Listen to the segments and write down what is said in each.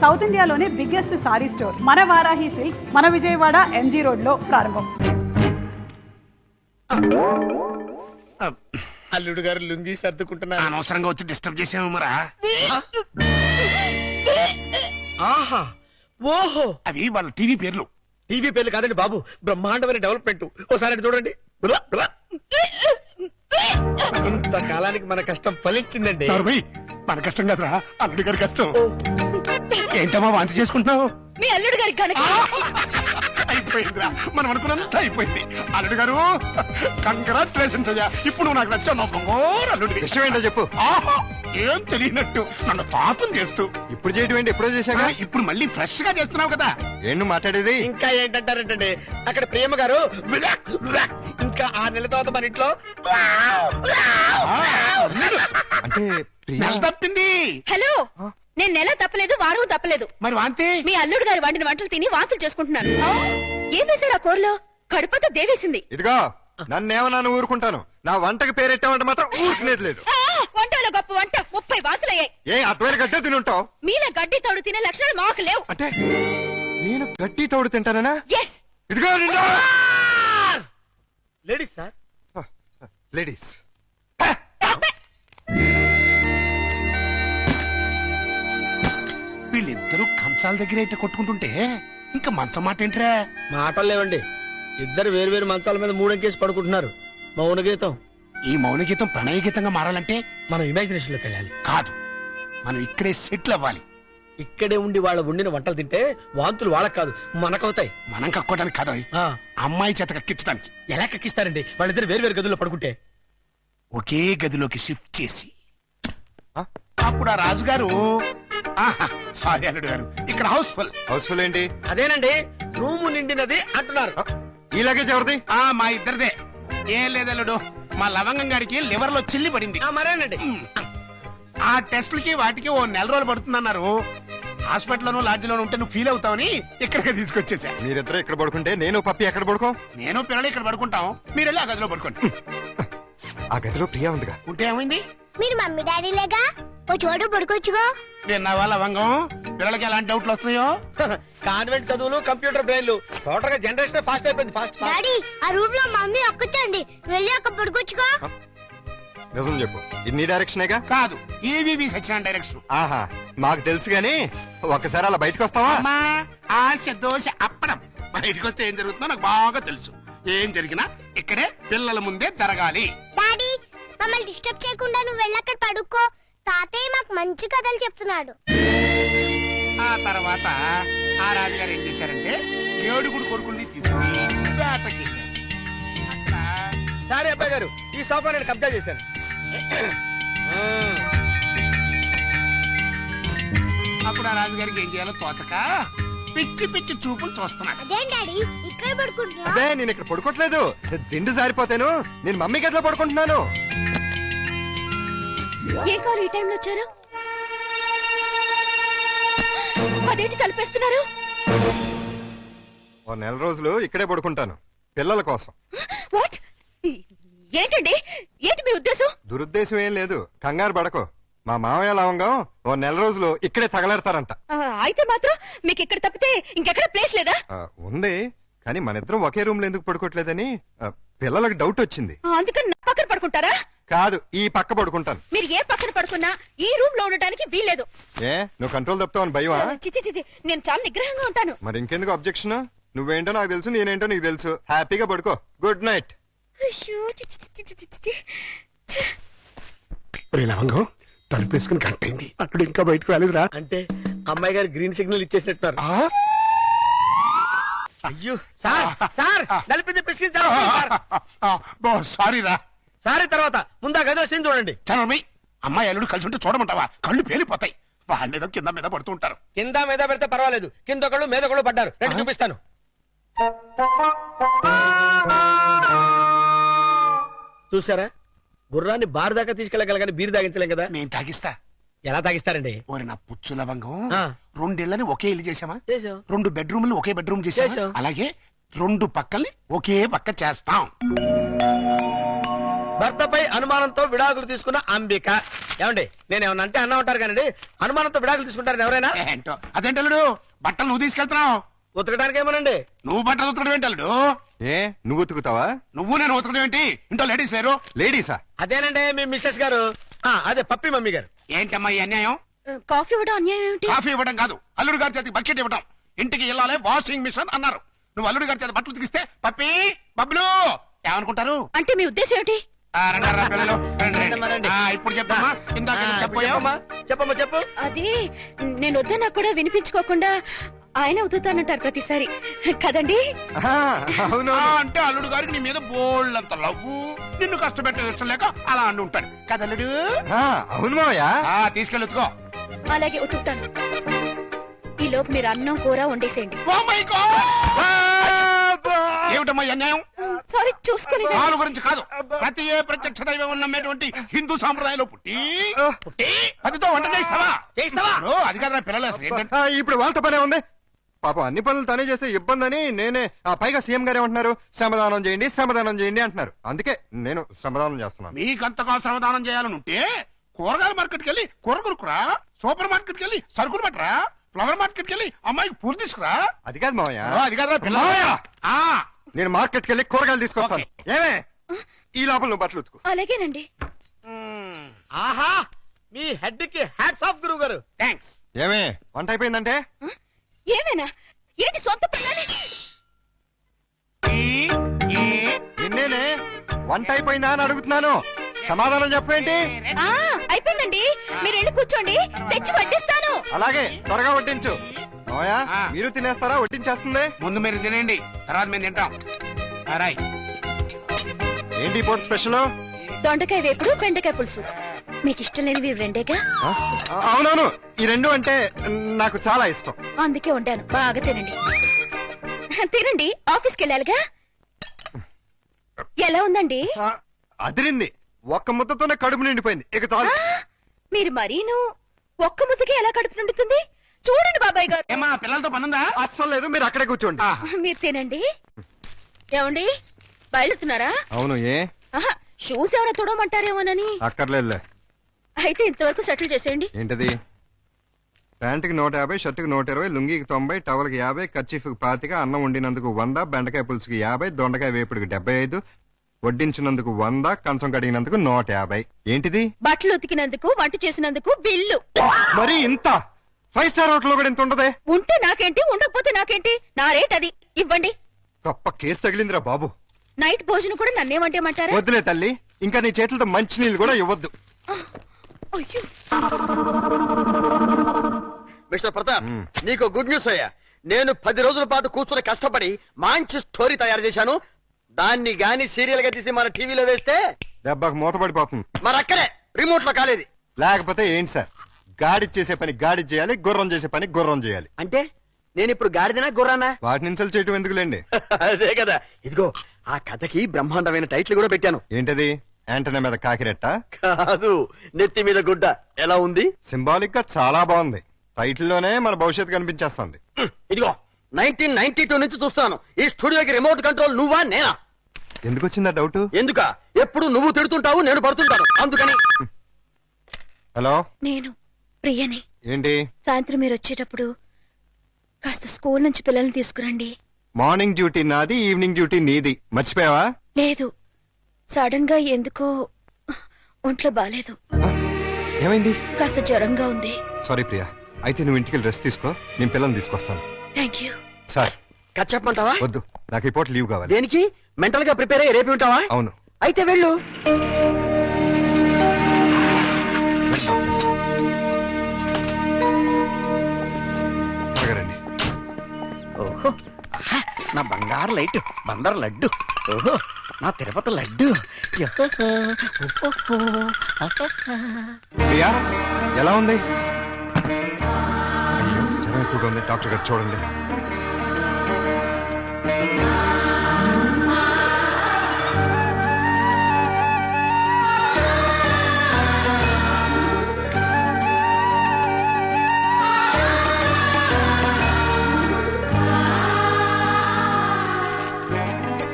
South ఇండియాలోనే biggest sorry store మన Varahi silks మన విజయవాడ ఎంజీ రోడ్ లో ప్రారంభం. అల్లుడు గారు లుంగి సర్దుకుంటున్నారు. అనవసరంగా వచ్చి డిస్టర్బ్ చేసాము మరా. ఆహా ఓహో, అవి వాళ్ళ టీవీ పేర్లు. టీవీ పేర్లు కాదండి బాబు, బ్రహ్మాండమైన డెవలప్మెంట్. ఓసారి చూడండి. ఇంతకాలానికి మన కష్టం ఫలించిందండి. మన కష్టం కదరా, అల్లుడి గారి కష్టం. ఏంటమ్మా వాంతి చేసుకుంటున్నావు? మీ అల్లుడు గారి కనుక అయిపోయిందిరా, మనం అనుకున్నంత అయిపోయింది. అల్లుడు గారు కంగ్రాచులేషన్స్ అయ్యా. ఇప్పుడు నువ్వు నాకు నచ్చావు. నా బంగారు అల్లుడి. విషయం ఏంటో చెప్పు. ఆహా, ఏం తెలియనట్టు నన్ను పాపం చేస్తూ ఇప్పుడు చేయటం ఏంటి? ఎప్పుడో చేశాక ఇప్పుడు మళ్ళీ ఫ్రెష్ గా చేస్తున్నావు కదా. ఏంటి మాట్లాడేది? ఇంకా ఏంటంటారేంటండి, అక్కడ ప్రేమ గారు ఇంకా 6 నెలల తర్వాత మన ఇంట్లో అంటే నెల తప్పింది. హలో, నేను నెల తప్పలేదు, వారం తప్పలేదు. మరి వాంతి? మీ అల్లుడు గారి వండిన వంటలు తిని వాంతులు చేసుకుంటున్నాను. ఏం వేశారు ఆ కూరలో? కడుపంతా దేవేసింది. ఇదిగో నన్నేమన్నా ఊరుకుంటాను, నా వంటకి పేరెట్టామంటే మాత్రం ఊరుకునేది లేదు. వంటలో గొప్ప వంట 30 వాంతులయ్యాయి. ఏ అటువైన గడ్డే తినుంటావు? మీలా గడ్డి తోడు తినే లక్షణాలు మాకు లేవు. అంటే నేను గడ్డి తోడు తింటానా? ఎస్. ఇదిగో లేడీస్ సార్, లేడీస్. వీళ్ళిద్దరూ కంచాల దగ్గర అయితే కొట్టుకుంటుంటే ఇంకా మంచం మాట ఏంట్రా? మాటలు లేవండి. ఇద్దరు వేరు వేరు మంచాల మీద మూడంకేసి పడుకుంటున్నారు. మౌన గీతం. ఈ మౌన గీతం ప్రణయ గీతంగా మారాలంటే మనం ఇమాజినేషన్ లోకి వెళ్ళాలి. కాదు, మనం ఇక్కడే సెటిల్ అవ్వాలి. ఇక్కడే ఉండి వాళ్ళ వండిన వంటలు తింటే వాంతులు వాళ్ళకి కాదు మనకవుతాయి. మనం కక్కోడానికి కాదు, అమ్మాయి చేత కక్కించడానికి. ఎలా కక్కిస్తారండి వాళ్ళిద్దరు వేరు వేరు గదుల్లో పడుకుంటే? ఒకే గదిలోకి షిఫ్ట్ చేసి అప్పుడు ఆ రాజుగారు, సారీ అల్లుడు గారు, ఇక్కడ హౌస్ఫుల్. హౌస్ఫుల్ ఏంటి? అదేనండి, రూము నిండినది అంటున్నారు. ఈ లగేజ్ ఎవరిది? మా ఇద్దరిదే. ఏం లేదల్లుడు, మా లవంగం గారికి లివర్ లో చిల్లి పడింది. మరేనండి, ఆ టెస్టులకి వాటికి 1 నెల రోజులు పడుతుందన్నారు. హాస్పిటల్లోనూ లాడ్జిలోనూ ఉంటే నువ్వు ఫీల్ అవుతావని ఇక్కడికి తీసుకొచ్చేసా. మీరిద్దరు ఇక్కడ పడుకుంటే నేను పప్పి ఎక్కడ పడుకో? నేను పిల్లలు ఇక్కడ పడుకుంటాం, మీరు వెళ్ళి ఆ గదిలో పడుకోండి. ఆ గదిలో ప్రియా ఉందిగా. ఉంటే ఏమైంది? మీరు మమ్మీ డాడీ లేగా ఓ చోటు పడుకోవచ్చుగా. విన్నావా లవంగం, పిల్లలకి ఎలాంటి డౌట్లు వస్తున్నాయో? కాన్వెంట్ చదువులు, కంప్యూటర్ బ్రెయిన్లు, టోటల్ గా జనరేషన్ ఫాస్ట్ అయిపోయింది. ఫాస్ట్ డాడీ, ఆ రూమ్ లో మమ్మీ ఒక్కచండి, వెళ్ళి అక్కడ పడుకోవచ్చుగా. నిజం చెప్పు, ఇన్ని డైరెక్షనేగా? కాదు, ఈవీవి సెక్షన్ డైరెక్షన్. ఆహా, మాకు తెలుసు గాని ఒక్కసారి అలా బయటకు వస్తావా? అమ్మా, ఆశ దోశ అప్పడం. బయటకు వస్తే ఏం జరుగుతుందో నాకు బాగా తెలుసు. ఏం జరిగినా ఇక్కడే పిల్లల ముందే జరగాలి. డాడీ, మమ్మల్ని డిస్టర్బ్ చేయకుండా నువ్వు వెళ్ళి అక్కడ పడుకో. తాతయ్య మాకు మంచి కథలు చెప్తున్నాడు. ఆ తర్వాత ఆ రాజుగారు ఏం చేశారంటే 7 కొడుకుల్ని తీసుకుని వేటకి సరే అబ్బాయి గారు, ఈ సోఫా నేను కబ్జా చేశాను. అప్పుడు ఆ రాజుగారికి ఏం చేయాలో తోచక పిచ్చి పిచ్చి చూపులు చూస్తున్నాడు. అదేం డాడీ, ఇక్కడ పడుకుంటున్నా? అదే నేను ఇక్కడ పడుకోవట్లేదు, దిండు జారిపోతాను. నేను మమ్మీ గదిలో పడుకుంటున్నాను. ఏం కావాలి ఈ టైంలో వచ్చారు? అదేంటి తలపేస్తున్నారు? ఓ 1 నెల రోజులు ఇక్కడే పడుకుంటాను, పిల్లల కోసం. వాట్? ఏంటండి, ఏంటి మీ ఉద్దేశం? దురుద్దేశం ఏం లేదు, కంగారు పడకు. మా మామయ్య లవంగం ఓ 1 నెల రోజులు ఇక్కడే తగలెడతారంట. అయితే మాత్రం మీకు ఇక్కడ తప్పితే ఇంకెక్కడ ప్లేస్ లేదా? ఉంది, కానీ మన ఇద్దరం ఒకే రూమ్ లో ఎందుకు పడుకోవట్లేదని పిల్లలకు డౌట్ వచ్చింది. అందుకని నా పక్కన పడుకుంటారా? కాదు, ఈ పక్క పడుకుంటాను. మీరు ఏ పక్కన పడుకున్నా ఈ రూమ్ లో ఉండడానికి వీల్లేదు. ఏ నువ్వు కంట్రోల్ తప్పుతావని భయమా? చిచి చిచి, నేను చాలా నిగ్రహంగా ఉంటాను. మరి ఇంకెందుకు అబ్జెక్షన్? నువ్వేంటో నాకు తెలుసు, నేనేంటో నీకు తెలుసు. హ్యాపీగా పడుకో. Good night. అయ్యో, చిచి చిచి చిచి చిచి. లవంగం తలుపేసుకుని గంటైంది, అక్కడ ఇంకా బయటకు రాలేదురా. అంటే అమ్మాయి గారు గ్రీన్ సిగ్నల్ ఇచ్చేసినట్టున్నారు. అయ్యో సార్, సార్ నలిపింది పిసికించారు. సారీ రా. సారీ తర్వాత ముందా గదిలో సీన్ చూడండి. చనమై అమ్మాయి అల్లుడు కలిసి ఉంటే చూడమంటావా? కళ్ళు పేలిపోతాయి. వాళ్ళేదో కింద మీద పడుతూ ఉంటారు. కింద మీద పెడితే పర్వాలేదు, కింద ఒకళ్ళు మీద ఒకళ్ళు పడ్డారు. రండి చూపిస్తాను. చూసారా, గుర్రాన్ని బారు దాకా తీసుకెళ్ళగలగాని బీరు తాగించలేం కదా. నేను తాగిస్తా. ఎలా తాగిస్తారండి? ఓరి నా పుచ్చు లవంగం, ఆ. 2 ఇళ్ళని ఒకే ఇల్లు చేసామా? చేసాం. 2 బెడ్రూమ్లు ఒకే బెడ్రూమ్ చేసామా? చేసాం. అలాగే 2 పక్కల్ని ఒకే పక్క చేస్తాం. భర్తపై అనుమానంతో విడాకులు తీసుకున్న అంబిక. ఏమండి నేను ఏమన్నా అంటే అన్నా ఉంటారు కానీ అనుమానంతో విడాకులు తీసుకుంటారని ఎవరైనా? ఏంటో అదేంటి అల్లుడు, బట్టలు నువ్వు తీసుకెళ్తున్నావు, ఉతకడానికి ఏమోనండి. నువ్వు బట్టలు ఉతకడం ఏంటి అల్లుడు? ఏ నువ్వు ఉతుకుతావా? నువ్వు నేను ఉతకడం ఏంటి? ఇంట్లో లేడీస్ లేరు? లేడీసా? అదేనండి మీ మిస్సెస్ గారు, అదే పప్పి మమ్మీ గారు. ఏంటమ్మా ఈ అన్యాయం? కాఫీ ఇవ్వడం అన్యాయం ఏమిటి? కాఫీ ఇవ్వడం కాదు, అల్లుడు గారి చేతికి బకెట్ ఇవ్వడం. ఇంటికి వెళ్ళాలి వాషింగ్ మిషన్ అన్నారు. నువ్వు అల్లుడు గారి చేతి బట్టలు ఉతికిస్తే పప్పి బబ్లు ఏమనుకుంటారు? అంటే మీ ఉద్దేశం ఏమిటి? రండి రా పిల్లలు, రండి, రండమ్మా, రండి. రండి. ఇప్పుడు చెప్పమ్మా, ఇందాక ఏదో చెప్పబోయావు. చెప్పమ్మా చెప్పు. అది నేను వద్దన్నా కూడా వినిపించుకోకుండా ఆయన ఉతుతానంటారు ప్రతిసారి కదండి. అవును. అంటే అల్లుడు గారికి నీ మీద బోల్డంత లవ్వు, నిన్ను కష్టపెట్టే ఇష్టం లేక అలా అంటూ ఉంటాడు కదా అల్లుడు? అవును మావయ్య. తీసుకెళ్ళుకో. అలాగే ఉతుకుతాను. ఈ లోపు మీరు అన్నం కూర వండేసేయండి. ఏమిటమ్మా ఈ అన్యాయం? సారీ చూసుకోలేదు. వాళ్ళ గురించి కాదు, ప్రతి ఏ ప్రత్యక్ష దైవం నమ్మేటువంటి హిందూ సాంప్రదాయంలో పుట్టి అదితో వంట చేయిస్తావా? అది కాదు పిల్లలు అసలు ఏంటంటే. ఇప్పుడు వాళ్ళతో పనే ఉంది. పాపం అన్ని పనులు తనే చేస్తే ఇబ్బంది అని నేనే. పైగా సీఎం గారు ఏమంటున్నారు, శ్రమదానం చేయండి శ్రమదానం చేయండి అంటున్నారు. అందుకే నేను శ్రమదానం చేస్తున్నాను. మీకంతగా శ్రమదానం చేయాలని ఉంటే కూరగాయల మార్కెట్కి వెళ్ళి కూర కొనుక్కురా, సూపర్ మార్కెట్కి వెళ్ళి సరుకులు పట్టరా, ఫ్లవర్ మార్కెట్కి వెళ్ళి అమ్మాయికి పూలు తీసుకురా. అది కాదు మావయ్య. అది కాదు పిల్లలు. నేను మార్కెట్కి వెళ్ళి కూరగాయలు తీసుకొస్తాను. ఏమే ఈ లోపల నువ్వు బట్టలు ఉతుకు. అలాగేనండి. ఆహా మీ హెడ్ కి హ్యాట్స్ ఆఫ్ గురువు గారు. థ్యాంక్స్. ఏమే వంట అయిపోయిందంటే? ఏమైనా ఏంటి సొంత పిల్లని? నిన్నేనే వంట అయిపోయిందా అని అడుగుతున్నాను, సమాధానం చెప్పేంటి? అయిపోయిందండి, మీరు వెళ్ళి కూర్చోండి, తెచ్చి వడ్డిస్తాను. అలాగే త్వరగా వడ్డించు. మావయ్య మీరు తినేస్తారా? వడ్డించేస్తుంది. ముందు మీరు తినండి, తర్వాత మేము తింటాం. రాయ్. ఏంటి పూట స్పెషల్? దొండకాయ వేపుడు, బెండకాయ పులుసు. మీకు ఇష్టం లేనివి రెండేగా? అవునవును, ఈ రెండు అంటే నాకు చాలా ఇష్టం. అందుకే వండాను, బాగా తినండి. తినండి, ఆఫీస్కి వెళ్ళాలిగా. ఎలా ఉందండి? అదిరింది. ఒక్క ముద్దతోనే కడుపు నిండిపోయింది. ఇక చాలు. మీరు మరీను ఒక్క ముద్దకి ఎలా కడుపు నిండుతుంది? చూడండి బాబాయ్ గారు. ఏమా పిల్లలతో పనుందా? అస్సలు లేదు, మీరు అక్కడే కూర్చోండి. మీరు తినండి. ఏమండి బయలుతున్నారా? అవును. ఏ షూస్ ఎవరైనా తుడమంటారేమోనని. అక్కర్లేదులే. అయితే ఇంతవరకు సెటిల్ చేసేయండి. ఏంటది? ప్యాంటుకి 150, షర్టుకి 120, లుంగికి 90, టవల్కి 50, కర్చీఫ్కి 25, అన్నం వండినందుకు 100, బెండకాయ పులుసుకి 50, దొండకాయ వేపుడికి 75, వడ్డించినందుకు 100, కంచం కడిగినందుకు 150. ఏంటిది? బట్టలు ఉతికినందుకు, వంట చేసినందుకు బిల్లు. మరి ఇంత? 5 స్టార్ హోటల్లో కూడా ఇంత ఉండదే? ఉంటే నాకేంటి, ఉండకపోతే నాకేంటి, నా రేట్ అది. ఇవ్వండి. గొప్ప కేసు తగిలిందిరా బాబు. నైట్ భోజనం కూడా నన్నేమంటేమంటారా? వద్దులే తల్లి, ఇంకా నీ చేతులతో మంచి నీళ్ళు కూడా ఇవ్వద్దు. అయ్యో, మిస్టర్ ప్రతాప్, నీకు గుడ్ న్యూస్ అయ్యా. నేను 10 రోజుల పాటు కూర్చుని కష్టపడి మంచి స్టోరీ తయారు చేశాను. దాన్ని గాని సీరియల్ గా తీసి మన టీవీలో వేస్తే దెబ్బకు మూతపడిపోతుంది. మరి అక్కడే రిమోట్ లో కాలేదు. లేకపోతే ఏంటి సార్, గాడి చేసే పని గాడి చేయాలి, గుర్రం చేసే పని గుర్రం చేయాలి. అంటే నేను ఇప్పుడు గాడిదనా గుర్రానా? వాటిని ఇన్సల్ట్ చేయటం ఎందుకులేండి. అదే కదా. ఇదిగో ఆ కథకి బ్రహ్మాండమైన టైటిల్ కూడా పెట్టాను. ఏంటది? యాంటనా మీద కాకిరెట్ట? కాదు, నెత్తి మీద గుడ్డ. ఎలా ఉంది? సింబాలిక్ గా చాలా బాగుంది. టైటిల్ లోనే మన భవిష్యత్తు కనిపించేస్తుంది. ఇదిగో 1992 నుంచి చూస్తాను ఈ స్టూడియోకి రిమోట్ కంట్రోల్ నువ్వా నేనా? ఎందుకు వచ్చిందా డౌట్? ఎందుక? ఎప్పుడు నువ్వు తిడుతుంటావు, నేను పడుతుంటాను, అందుకని. హలో, నేను ప్రియని. ఏంటి? సాయంత్రం మీరు వచ్చేటప్పుడు కాస్త స్కూల్ నుంచి పిల్లల్ని తీసుకురండి. మార్నింగ్ డ్యూటీ నాది, ఈవినింగ్ డ్యూటీ నీది. మర్చిపోయావా? లేదు, సడన్ గా ఎందుకో ఒంట్లో బాలేదు. ఏమైంది? కాస్త జ్వరంగా ఉంది. సారీ ప్రియా, అయితే నువ్వు ఇంటికి రెస్ట్ తీసుకో, నేను పిల్లల్ని తీసుకొస్తాను. Thank you. సార్ కట్ చెప్పమంటావా? వద్దు, నాకు ఈ పూట లీవ్ కావాలి. దేనికి? మెంటల్ గా ప్రిపేర్ అయ్యి రేపు ఉంటావా? అవును. అయితే వెళ్ళు. రండి. ఓహో, ఆహా, నా బంగారు లైట్, బందర్ లడ్డు. ఓహో, నా తిరుపతి లడ్డు. ప్రియా ఎలా ఉంది? అయ్యో, జ్వరం ఎక్కువగా ఉంది, డాక్టర్ గారు చూడండి.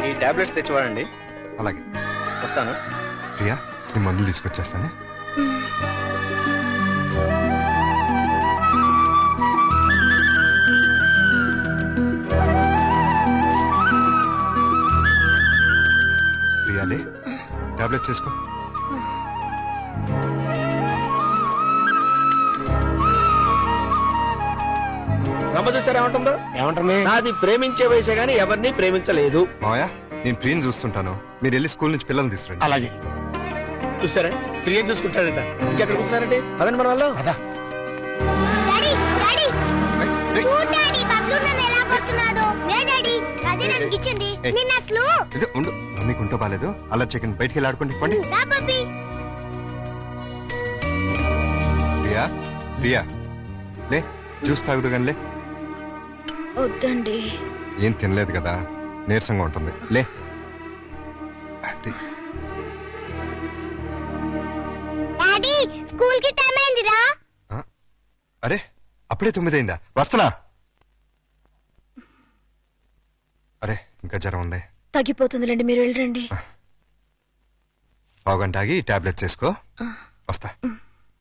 ఈ టాబ్లెట్స్ తెచ్చివాడండి. అలాగే. వస్తాను. ప్రియా నీ మందులు తీసుకొచ్చేస్తాను. ప్రియాలే టాబ్లెట్స్ వేసుకో. రమ్మ చూసారా ఏమంటుందో? ఏమంటుంది? నాది ప్రేమించే వయసే గానీ ఎవరిని ప్రేమించలేదు. మావయ్య నేను ప్రియని చూస్తుంటాను, మీరు వెళ్ళి స్కూల్ నుంచి పిల్లల్ని తీసుకురండి. అలాగే. చూసారా ప్రియం చూసుకుంటాడట. ఇంకెక్కడ కూర్చున్నారంటే అదండి మన వాళ్ళు. అదా డాడీ డాడీ ఏయ్, ఏయ్, చూడు డాడీ బబ్లు నన్ను ఎలా కొడుతున్నాడు. లే డాడీ అదే నన్ను ఇచ్చింది. ఏయ్. నిన్న అసలు ఇది ఉండు, మమ్మీకి ఉంటో బాలేదు. అలా చికెన్ బయటికి వెళ్ళి ఆడుకోండి పండి. రా పప్పి. ప్రియా ప్రియా లే జ్యూస్ తాగుదు కానీ లే. వద్దండి. ఏం తినలేదు కదా, నీరసంగా ఉంటుంది లే. అది డాడీ స్కూల్ కి టైం అయిందిరా. అరే అప్పుడే 9 అయిందా? వస్తున్నా. అరే ఇంకా జ్వరం ఉంది. తగ్గిపోతుందిలేండి, మీరు వెళ్ళండి. పావుగంట ఆగి టాబ్లెట్స్ వేసుకో. వస్తా.